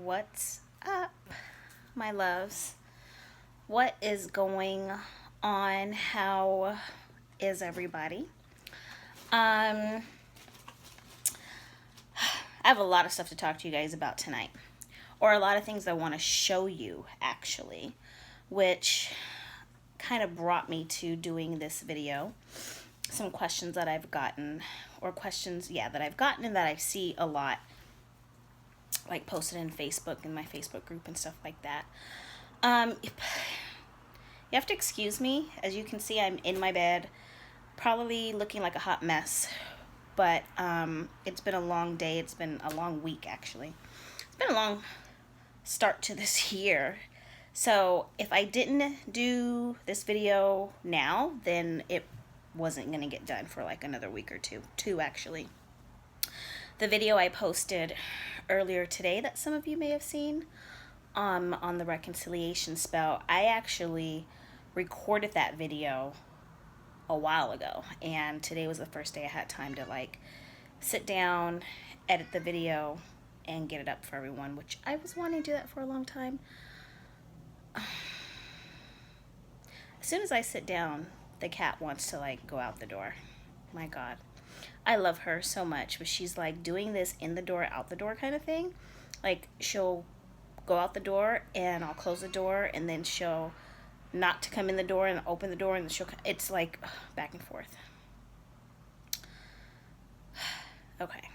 What's up, my loves? What is going on? How is everybody? I have a lot of stuff to talk to you guys about tonight, or a lot of things I want to show you actually, which kind of brought me to doing this video. Some questions that I've gotten, or questions, that I've gotten and that I see a lot, like posted in Facebook, in my Facebook group and stuff like that. You have to excuse me. As you can see, I'm in my bed, probably looking like a hot mess, but it's been a long day. It's been a long week, actually. It's been a long start to this year. So if I didn't do this video now, then it wasn't going to get done for like another week or two actually. The video I posted earlier today that some of you may have seen on the reconciliation spell, I actually recorded that video a while ago, and today was the first day I had time to like sit down, edit the video, and get it up for everyone, which I was wanting to do that for a long time. As soon as I sit down, the cat wants to like go out the door. My God. I love her so much, but she's like doing this in the door, out the door kind of thing. Like she'll go out the door and I'll close the door, and then she'll not to come in the door and open the door, and it's like back and forth. Okay,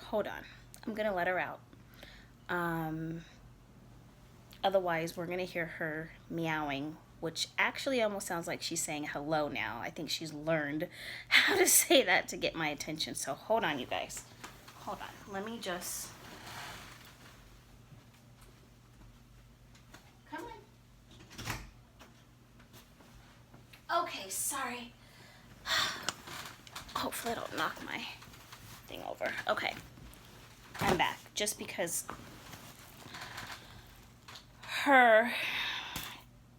hold on. I'm gonna let her out. Otherwise, we're gonna hear her meowing, which actually almost sounds like she's saying hello now. I think she's learned how to say that to get my attention. So hold on, you guys. Hold on. Let me just... Come on. Okay, sorry. Hopefully I don't knock my thing over. Okay. I'm back. Just because her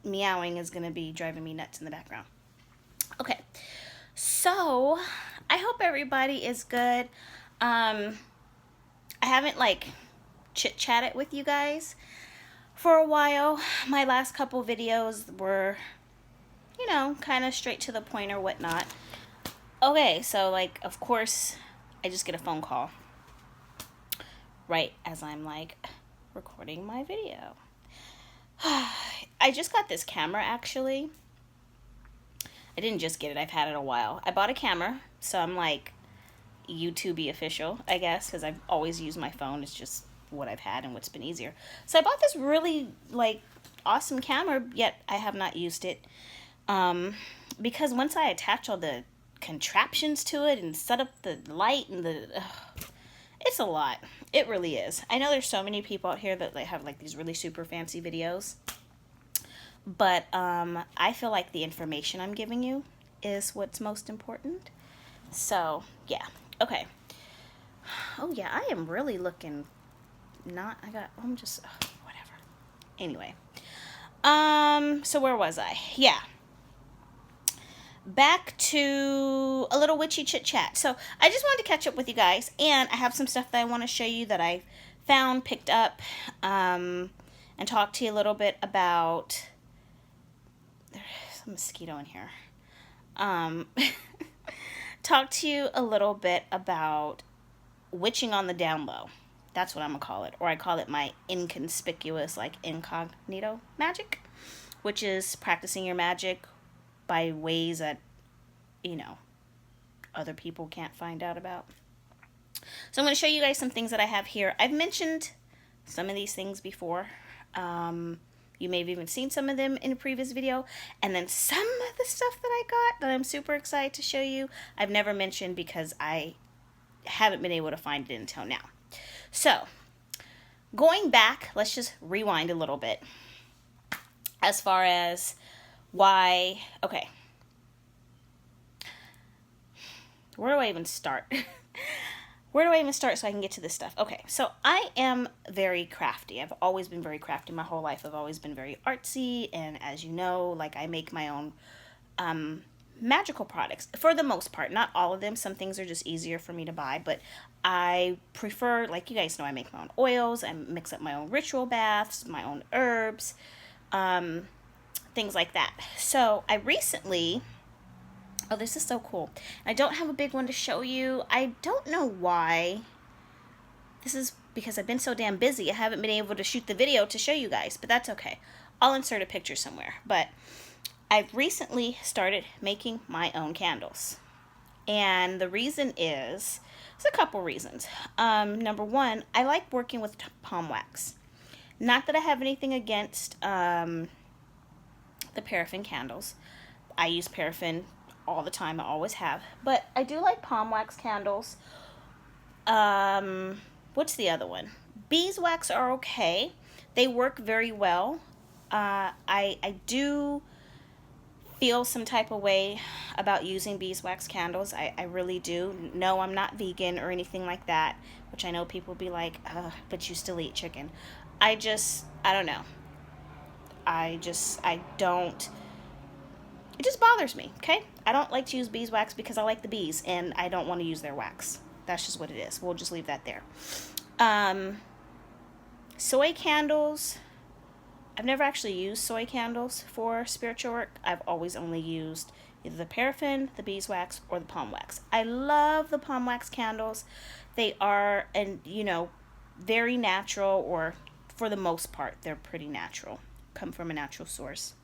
meowing is going to be driving me nuts in the background. Okay, so I hope everybody is good. I haven't like chit-chatted with you guys for a while. My last couple videos were, you know, kind of straight to the point or whatnot. Okay, so like, of course, I just get a phone call right as I'm like recording my video. I just got this camera, actually. I didn't just get it. I've had it a while. I bought a camera, so I'm like YouTube-y official, I guess, because I've always used my phone. It's just what I've had and what's been easier. So I bought this really like awesome camera, yet I have not used it. Because once I attach all the contraptions to it and set up the light and it's a lot. It really is. I know there's so many people out here that they have like these really super fancy videos, but I feel like the information I'm giving you is what's most important. So yeah, okay. Oh yeah, I am really looking I'm just whatever. Anyway, so where was I? Yeah. Back to a little witchy chit chat. So I just wanted to catch up with you guys, and I have some stuff that I want to show you that I found, picked up, and talk to you a little bit about. There's a mosquito in here. Talk to you a little bit about witching on the down low. That's what I'm gonna call it, or I call it my inconspicuous, like incognito magic, which is practicing your magic by ways that, you know, other people can't find out about. So I'm going to show you guys some things that I have here. I've mentioned some of these things before. You may have even seen some of them in a previous video. And then some of the stuff that I got that I'm super excited to show you, I've never mentioned because I haven't been able to find it until now. So, going back, let's just rewind a little bit. As far as why, okay. Where do I even start? Where do I even start so I can get to this stuff? Okay, so I am very crafty. I've always been very crafty my whole life. I've always been very artsy, and as you know, like I make my own magical products for the most part. Not all of them. Some things are just easier for me to buy, but I prefer, like you guys know, I make my own oils, I mix up my own ritual baths, my own herbs, things like that. So I recently, oh, this is so cool. I don't have a big one to show you. I don't know why. This is because I've been so damn busy. I haven't been able to shoot the video to show you guys, but that's okay. I'll insert a picture somewhere. But I've recently started making my own candles. And the reason is, there's a couple reasons. Number one, I like working with palm wax. Not that I have anything against the paraffin candles. I use paraffin all the time. I always have. But I do like palm wax candles. What's the other one? Beeswax are okay. They work very well. I do feel some type of way about using beeswax candles. I really do. No, I'm not vegan or anything like that, which I know people be like, but you still eat chicken. I don't know. I don't, it just bothers me, okay? I don't like to use beeswax because I like the bees and I don't want to use their wax. That's just what it is. We'll just leave that there. Soy candles, I've never actually used soy candles for spiritual work. I've always only used either the paraffin, the beeswax, or the palm wax. I love the palm wax candles. They are, very natural, or for the most part, they're pretty natural. Come from a natural source,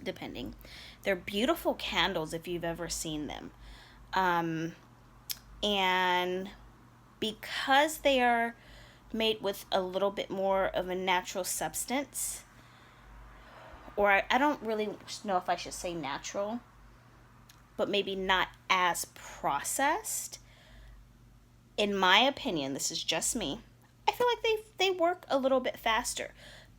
depending. They're beautiful candles if you've ever seen them. And because they are made with a little bit more of a natural substance, or I don't really know if I should say natural, but maybe not as processed. In my opinion, this is just me, I feel like they work a little bit faster.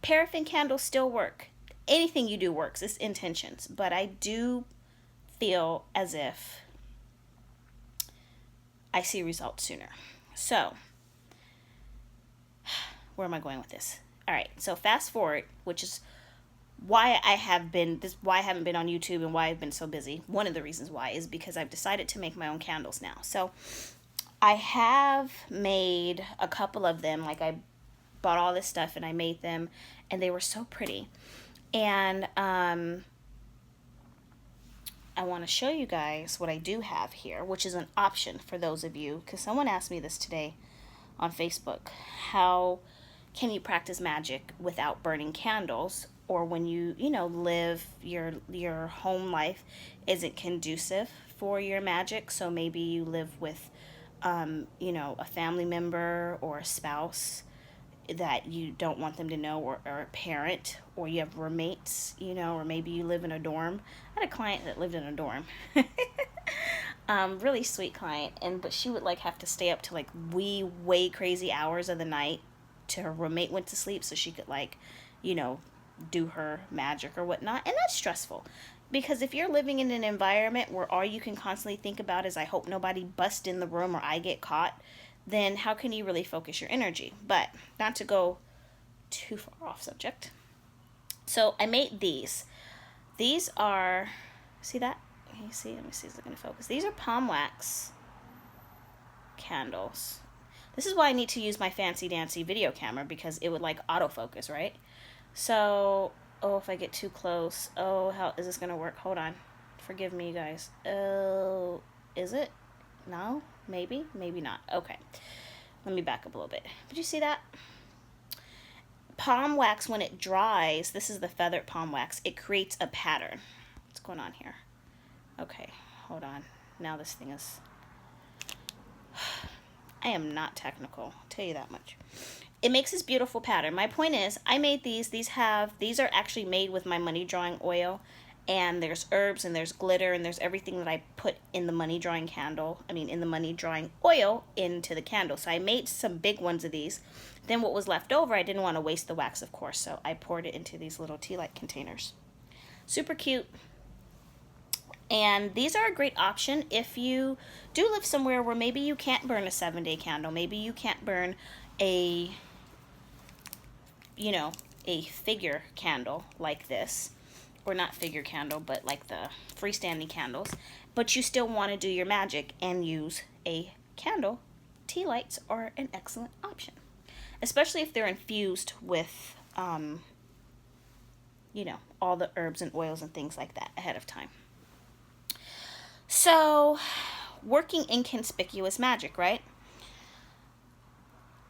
Paraffin candles still work. Anything you do works. It's intentions. But I do feel as if I see results sooner. So, where am I going with this? All right, so fast forward, which is why I haven't been on YouTube and why I've been so busy. One of the reasons why is because I've decided to make my own candles now. So I have made a couple of them. Like, I bought all this stuff and I made them, and they were so pretty. And I want to show you guys what I do have here, which is an option for those of you, because someone asked me this today on Facebook. How can you practice magic without burning candles, or when you live your home life isn't conducive for your magic? So maybe you live with a family member or a spouse that you don't want them to know, or a parent, or you have roommates, or maybe you live in a dorm. I had a client that lived in a dorm. Really sweet client, but she would have to stay up to way crazy hours of the night till her roommate went to sleep so she could do her magic or whatnot. And that's stressful, because if you're living in an environment where all you can constantly think about is, I hope nobody busts in the room or I get caught, then how can you really focus your energy? But not to go too far off subject. So I made these. These are, see that? Can you see? Let me see if it's going to focus. These are palm wax candles. This is why I need to use my fancy dancy video camera, because it would autofocus, right? So, if I get too close, how is this going to work? Hold on. Forgive me, guys. Oh, is it? No? Maybe? Maybe not. Okay. Let me back up a little bit. Did you see that? Palm wax, when it dries, this is the feathered palm wax, it creates a pattern. What's going on here? Okay, hold on. Now this thing is... I am not technical, I'll tell you that much. It makes this beautiful pattern. My point is, I made these. These are actually made with my money drawing oil. And there's herbs and there's glitter and there's everything that I put in the money drawing in the money drawing oil into the candle. So I made some big ones of these. Then what was left over, I didn't want to waste the wax, of course. So I poured it into these little tea light containers. Super cute. And these are a great option if you do live somewhere where maybe you can't burn a 7-day candle. Maybe you can't burn a figure candle like this. or not figure candle, but like the freestanding candles, but you still want to do your magic and use a candle, tea lights are an excellent option, especially if they're infused with, you know, all the herbs and oils and things like that ahead of time. So, working inconspicuous magic, right?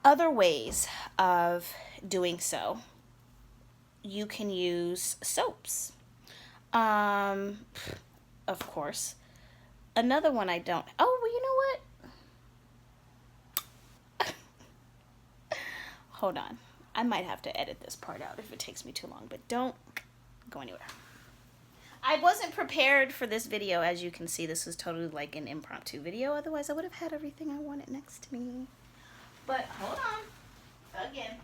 Other ways of doing so, you can use soaps. Of course. Another one I don't. Oh, well, you know what? Hold on. I might have to edit this part out if it takes me too long, but don't go anywhere. I wasn't prepared for this video. As you can see, this was totally like an impromptu video. Otherwise, I would have had everything I wanted next to me. But hold on. Again.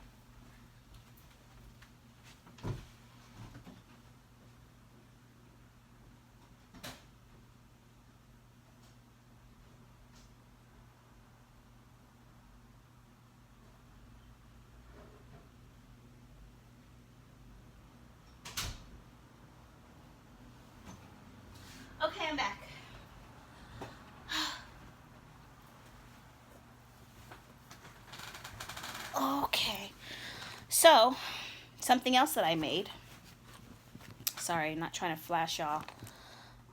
Okay, I'm back. Okay. So, something else that I made. Sorry, I'm not trying to flash y'all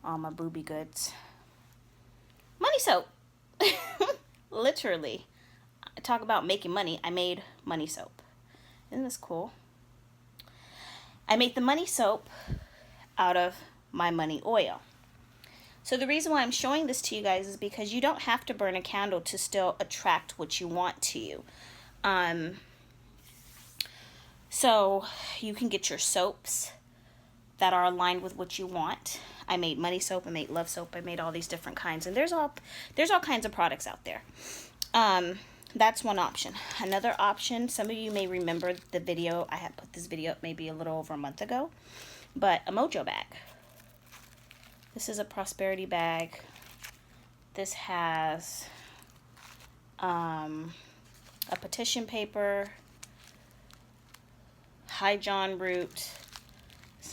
all my booby goods. Money soap. Literally. Talk about making money. I made money soap. Isn't this cool? I make the money soap out of my money oil. So the reason why I'm showing this to you guys is because you don't have to burn a candle to still attract what you want to you. So you can get your soaps that are aligned with what you want. I made money soap, I made love soap, I made all these different kinds, and there's all kinds of products out there. That's one option. Another option, some of you may remember the video, I had put this video up maybe a little over a month ago, but a mojo bag. This is a prosperity bag. This has a petition paper, high John root,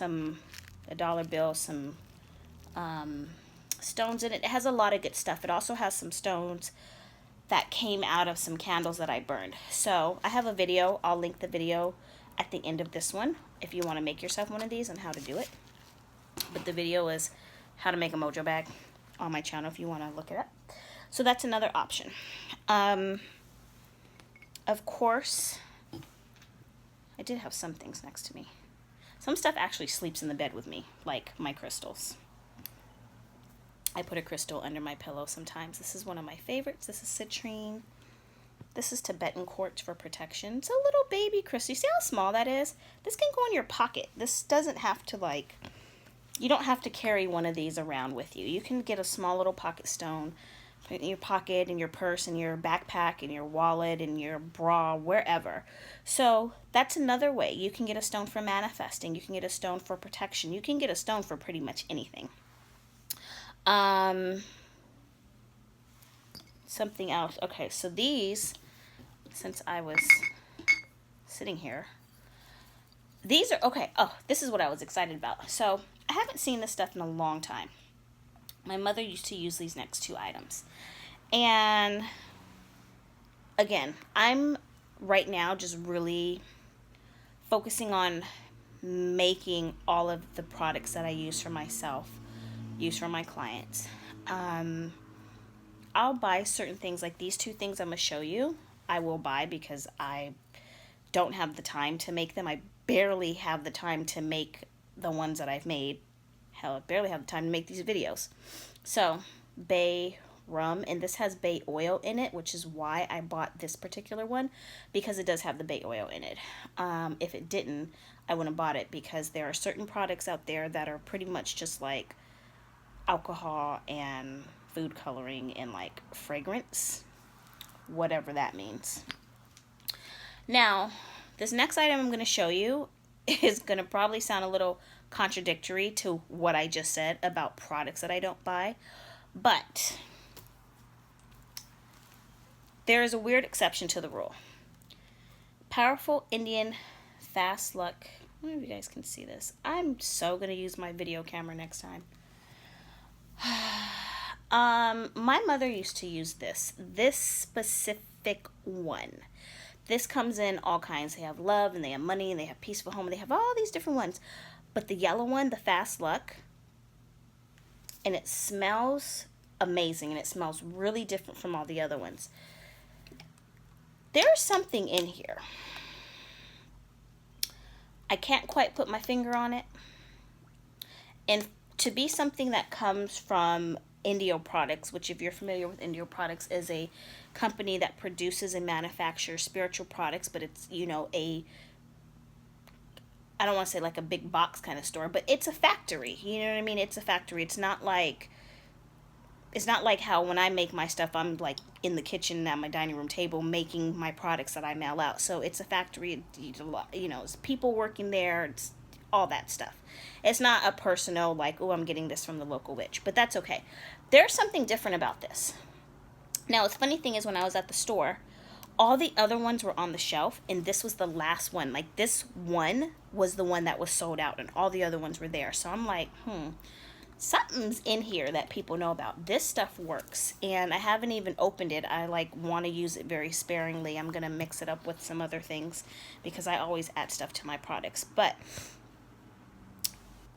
a dollar bill, some stones in it. It has a lot of good stuff. It also has some stones that came out of some candles that I burned. So I have a video. I'll link the video at the end of this one if you want to make yourself one of these and how to do it. But the video is how to make a mojo bag on my channel if you want to look it up. So that's another option. Of course, I did have some things next to me. Some stuff actually sleeps in the bed with me, like my crystals. I put a crystal under my pillow sometimes. This is one of my favorites. This is citrine. This is Tibetan quartz for protection. It's a little baby crystal. You see how small that is? This can go in your pocket. This doesn't have to like... You don't have to carry one of these around with you. You can get a small little pocket stone, put it in your pocket, in your purse, in your backpack, in your wallet, in your bra, wherever. So that's another way. You can get a stone for manifesting. You can get a stone for protection. You can get a stone for pretty much anything. Something else. Okay, so these, since I was sitting here, these are, okay, oh, this is what I was excited about. So I haven't seen this stuff in a long time. My mother used to use these next two items. And again, I'm right now just really focusing on making all of the products that I use for myself, use for my clients. I'll buy certain things like these two things I'm going to show you. I will buy because I don't have the time to make them. I barely have the time to make the ones that I've made. Hell, I barely have the time to make these videos. So, bay rum, and this has bay oil in it, which is why I bought this particular one, because it does have the bay oil in it. If it didn't, I wouldn't have bought it, because there are certain products out there that are pretty much just like alcohol and food coloring and like fragrance, whatever that means. Now, this next item I'm going to show you is going to probably sound a little contradictory to what I just said about products that I don't buy, but there is a weird exception to the rule. Powerful Indian fast luck I don't know if you guys can see this. I'm so going to use my video camera next time. My mother used to use this specific one. This comes in all kinds. They have love, and they have money, and they have peaceful home, and they have all these different ones. But the yellow one, the fast luck, and it smells amazing, and it smells really different from all the other ones. There's something in here. I can't quite put my finger on it. And to be something that comes from Indio products, which if you're familiar with Indio products, is a company that produces and manufactures spiritual products, but it's, you know, I don't want to say like a big box kind of store, but it's a factory. You know what I mean? It's a factory. It's not like how when I make my stuff, I'm like in the kitchen at my dining room table making my products that I mail out. So it's a factory, you know, it's people working there, it's all that stuff. It's not a personal like, oh, I'm getting this from the local witch, but that's okay. There's something different about this. Now, the funny thing is when I was at the store, all the other ones were on the shelf, and this was the last one. Like, this one was the one that was sold out, and all the other ones were there. So I'm like, something's in here that people know about. This stuff works, and I haven't even opened it. I like want to use it very sparingly. I'm gonna mix it up with some other things because I always add stuff to my products, but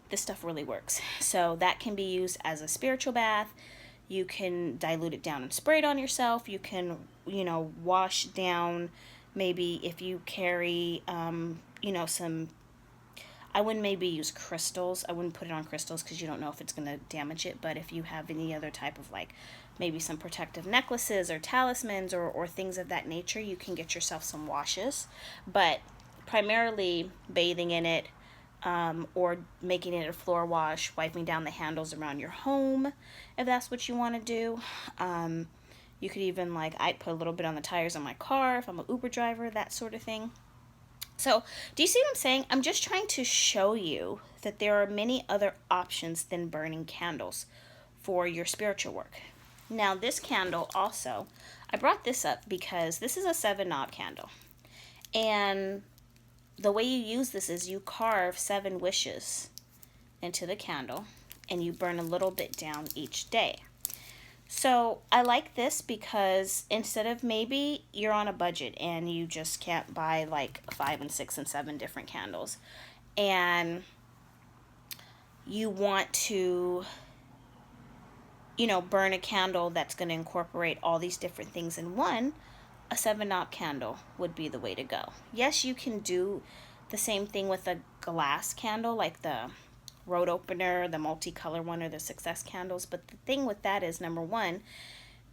this stuff really works. So that can be used as a spiritual bath. You can dilute it down and spray it on yourself. You can, you know, wash down, maybe if you carry, you know, some, I wouldn't maybe use crystals. I wouldn't put it on crystals because you don't know if it's going to damage it. But if you have any other type of like maybe some protective necklaces or talismans or things of that nature, you can get yourself some washes. But primarily bathing in it, or making it a floor wash, wiping down the handles around your home, if that's what you want to do. You could even, like, I'd put a little bit on the tires on my car if I'm an Uber driver, that sort of thing. So, do you see what I'm saying? I'm just trying to show you that there are many other options than burning candles for your spiritual work. Now, this candle also, I brought this up because this is a 7-knob candle. And the way you use this is you carve 7 wishes into the candle and you burn a little bit down each day. So I like this because instead of maybe you're on a budget and you just can't buy like 5 and 6 and 7 different candles and you want to, you know, burn a candle that's going to incorporate all these different things in one, a 7-knob candle would be the way to go. Yes, you can do the same thing with a glass candle, like the road opener, the multicolor one, or the success candles. But the thing with that is, number one,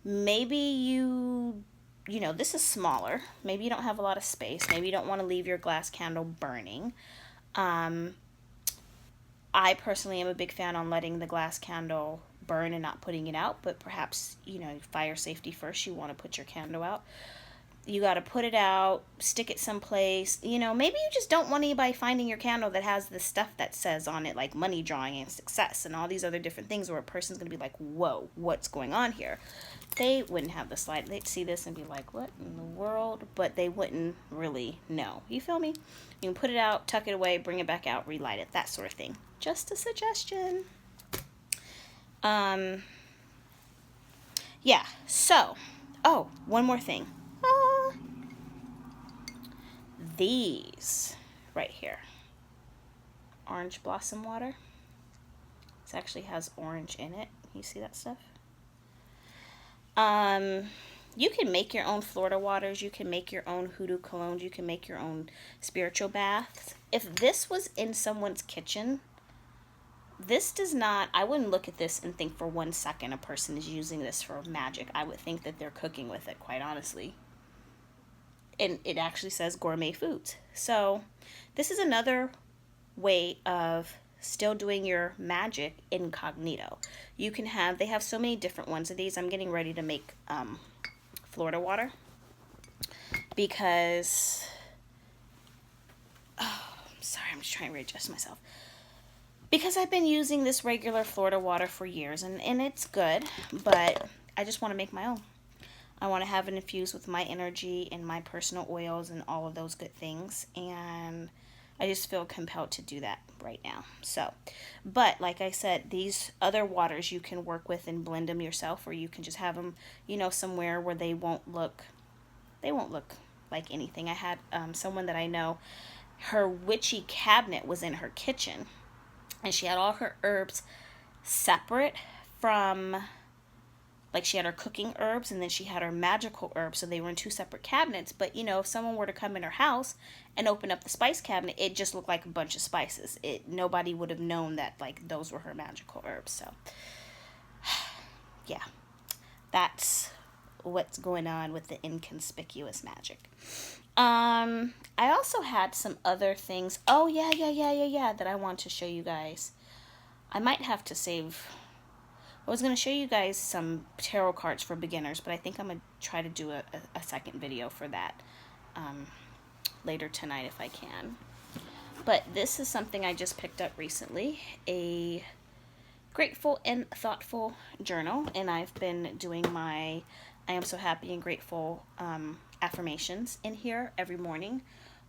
maybe you know, this is smaller. Maybe you don't have a lot of space. Maybe you don't want to leave your glass candle burning. I personally am a big fan on letting the glass candle burn and not putting it out, but perhaps, you know, fire safety first, you want to put your candle out. You got to put it out, stick it someplace. You know, maybe you just don't want anybody finding your candle that has the stuff that says on it, like money drawing and success and all these other different things, where a person's going to be like, whoa, what's going on here? They wouldn't have the slide. They'd see this and be like, what in the world? But they wouldn't really know. You feel me? You can put it out, tuck it away, bring it back out, relight it, that sort of thing. Just a suggestion. Yeah, so, oh, one more thing. These right here, orange blossom water. This actually has orange in it. You see that stuff? You can make your own Florida waters. You can make your own hoodoo colognes. You can make your own spiritual baths. If this was in someone's kitchen, this does not, I wouldn't look at this and think for 1 second a person is using this for magic. I would think that they're cooking with it, quite honestly. And it actually says gourmet foods. So this is another way of still doing your magic incognito. You can have, they have so many different ones of these. I'm getting ready to make Florida water because, oh, I'm sorry, I'm just trying to readjust myself. Because I've been using this regular Florida water for years, and it's good, but I just want to make my own. I want to have it infused with my energy and my personal oils and all of those good things. And I just feel compelled to do that right now. So, but like I said, these other waters you can work with and blend them yourself, or you can just have them, you know, somewhere where they won't look like anything. I had someone that I know, her witchy cabinet was in her kitchen, and she had all her herbs separate from, like, she had her cooking herbs and then she had her magical herbs, so they were in two separate cabinets. But you know, if someone were to come in her house and open up the spice cabinet, it just looked like a bunch of spices. Nobody would have known that like those were her magical herbs. So yeah, that's what's going on with the inconspicuous magic. I also had some other things. Oh yeah, that I want to show you guys. I might have to save. I was going to show you guys some tarot cards for beginners, but I think I'm going to try to do a second video for that later tonight if I can. But this is something I just picked up recently, a grateful and thoughtful journal, and I've been doing my I am so happy and grateful affirmations in here every morning.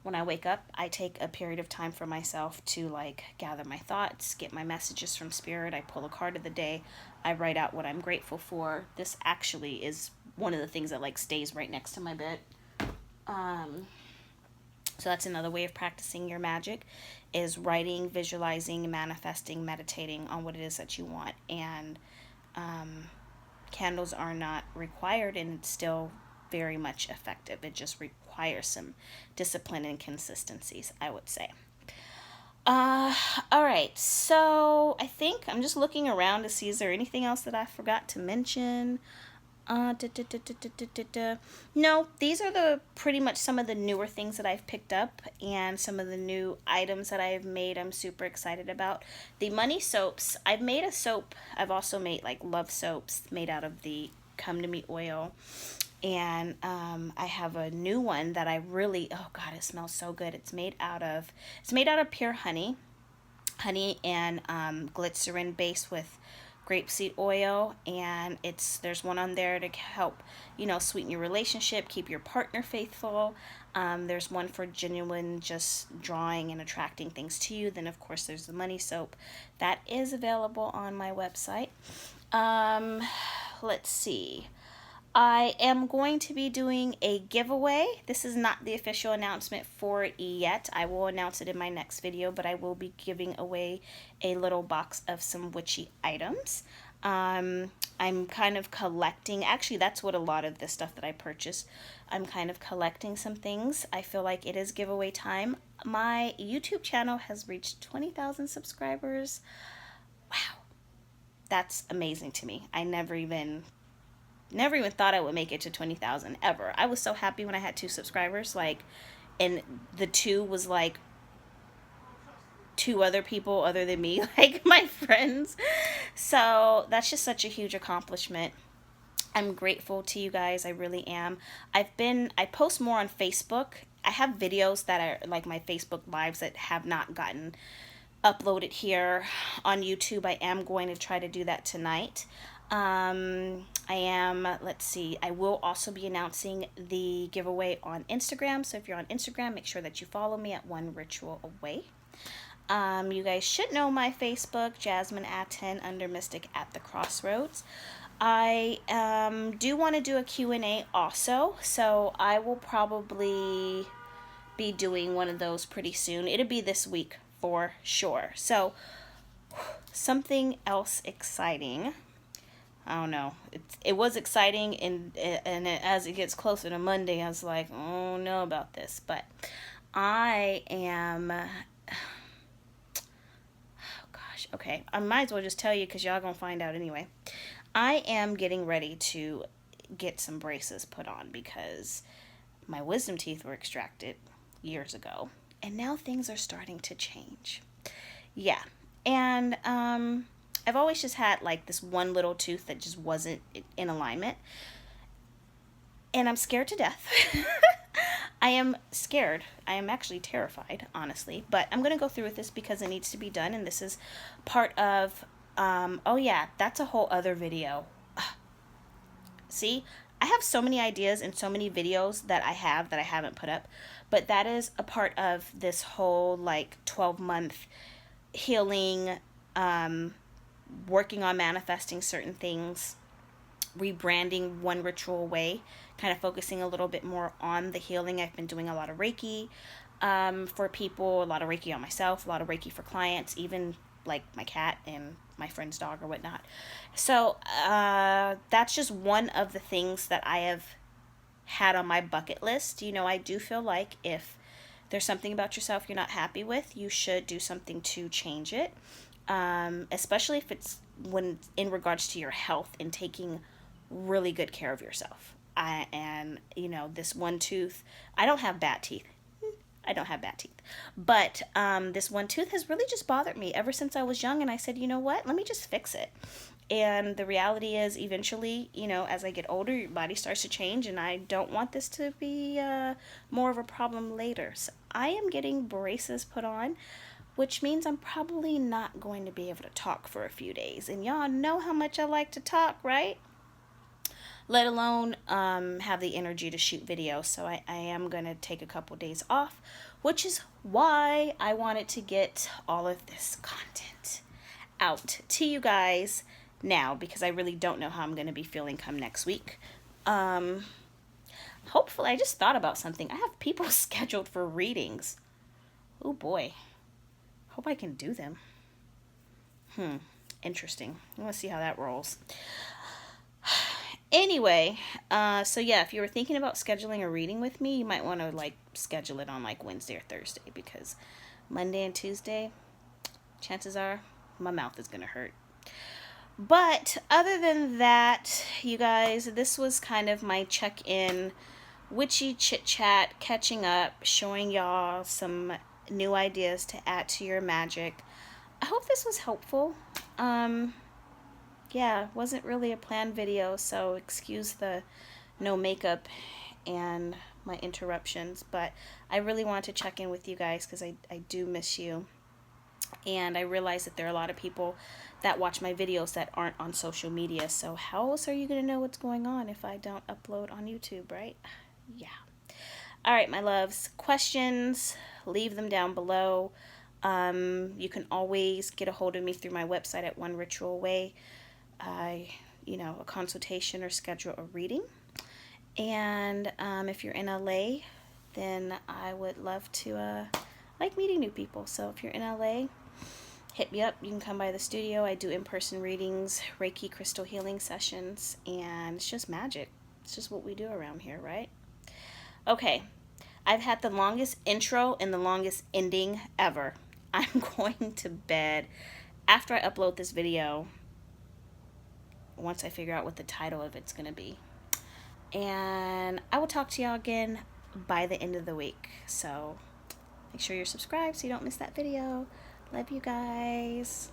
When I wake up, I take a period of time for myself to like gather my thoughts, get my messages from spirit. I pull a card of the day. I write out what I'm grateful for. This actually is one of the things that like stays right next to my bed. So that's another way of practicing your magic, is writing, visualizing, manifesting, meditating on what it is that you want. And candles are not required, and it's still very much effective. It just requires some discipline and consistencies, I would say. All right, so I think I'm just looking around to see is there anything else that I forgot to mention. No, these are pretty much some of the newer things that I've picked up and some of the new items that I've made. I'm super excited about the money soaps. I've made a soap. I've also made like love soaps made out of the Come to Me oil. And I have a new one that I really, oh God, it smells so good. It's made out of pure honey and glycerin base with grapeseed oil, and there's one on there to help, you know, sweeten your relationship, keep your partner faithful. There's one for genuine just drawing and attracting things to you. Then of course there's the money soap that is available on my website. Let's see. I am going to be doing a giveaway. This is not the official announcement for it yet. I will announce it in my next video, but I will be giving away a little box of some witchy items. I'm kind of collecting, actually that's what a lot of the stuff that I purchased, I'm kind of collecting some things. I feel like it is giveaway time. My YouTube channel has reached 20,000 subscribers. Wow, that's amazing to me. I never even thought I would make it to 20,000 ever. I was so happy when I had 2 subscribers, like, and the 2 was like 2 other people other than me, like my friends. So that's just such a huge accomplishment. I'm grateful to you guys. I really am. I post more on Facebook. I have videos that are like my Facebook lives that have not gotten uploaded here on YouTube. I am going to try to do that tonight. Let's see, I will also be announcing the giveaway on Instagram. So if you're on Instagram, make sure that you follow me at oneritualaway. You guys should know my Facebook, Jasmine Atten under Mystic at the Crossroads. I do want to do a Q&A also, so I will probably be doing one of those pretty soon. It'll be this week for sure. So something else exciting. I don't know. It was exciting, and as it gets closer to Monday, I was like, oh no about this. But I am. Oh gosh. Okay, I might as well just tell you because y'all gonna find out anyway. I am getting ready to get some braces put on because my wisdom teeth were extracted years ago, and now things are starting to change. Yeah, and I've always just had like this one little tooth that just wasn't in alignment. And I'm scared to death. I am scared. I am actually terrified, honestly. But I'm going to go through with this because it needs to be done. And this is part of, oh yeah, that's a whole other video. See, I have so many ideas and so many videos that I haven't put up, but that is a part of this whole like 12-month healing, working on manifesting certain things, rebranding One Ritual Away, kind of focusing a little bit more on the healing. I've been doing a lot of Reiki for people, a lot of Reiki on myself, a lot of Reiki for clients, even like my cat and my friend's dog or whatnot. So that's just one of the things that I have had on my bucket list. You know, I do feel like if there's something about yourself you're not happy with, you should do something to change it, especially if it's when in regards to your health and taking really good care of yourself. And you know, this one tooth, I don't have bad teeth. I don't have bad teeth. But this one tooth has really just bothered me ever since I was young. And I said, you know what? Let me just fix it. And the reality is eventually, you know, as I get older, your body starts to change. And I don't want this to be more of a problem later. So I am getting braces put on, which means I'm probably not going to be able to talk for a few days. And y'all know how much I like to talk, right? Let alone have the energy to shoot video. So I am going to take a couple days off, which is why I wanted to get all of this content out to you guys now, because I really don't know how I'm going to be feeling come next week. Hopefully, I just thought about something. I have people scheduled for readings. Oh boy. Hope I can do them. Interesting. I want to see how that rolls. Anyway, so yeah, if you were thinking about scheduling a reading with me, you might want to like schedule it on like Wednesday or Thursday, because Monday and Tuesday, chances are my mouth is going to hurt. But other than that, you guys, this was kind of my check-in, witchy chit-chat, catching up, showing y'all some new ideas to add to your magic. I hope this was helpful. Yeah, wasn't really a planned video, so excuse the no makeup and my interruptions, but I really wanted to check in with you guys because I do miss you. And I realize that there are a lot of people that watch my videos that aren't on social media, so how else are you going to know what's going on if I don't upload on YouTube, right? Yeah. All right, my loves, questions, leave them down below. You can always get a hold of me through my website at One Ritual Away. A consultation or schedule a reading. And if you're in LA, then I would love to like meeting new people. So if you're in LA, hit me up. You can come by the studio. I do in-person readings, Reiki crystal healing sessions, and it's just magic. It's just what we do around here, right? Okay, I've had the longest intro and the longest ending ever. I'm going to bed after I upload this video, once I figure out what the title of it's going to be. And I will talk to y'all again by the end of the week. So make sure you're subscribed so you don't miss that video. Love you guys.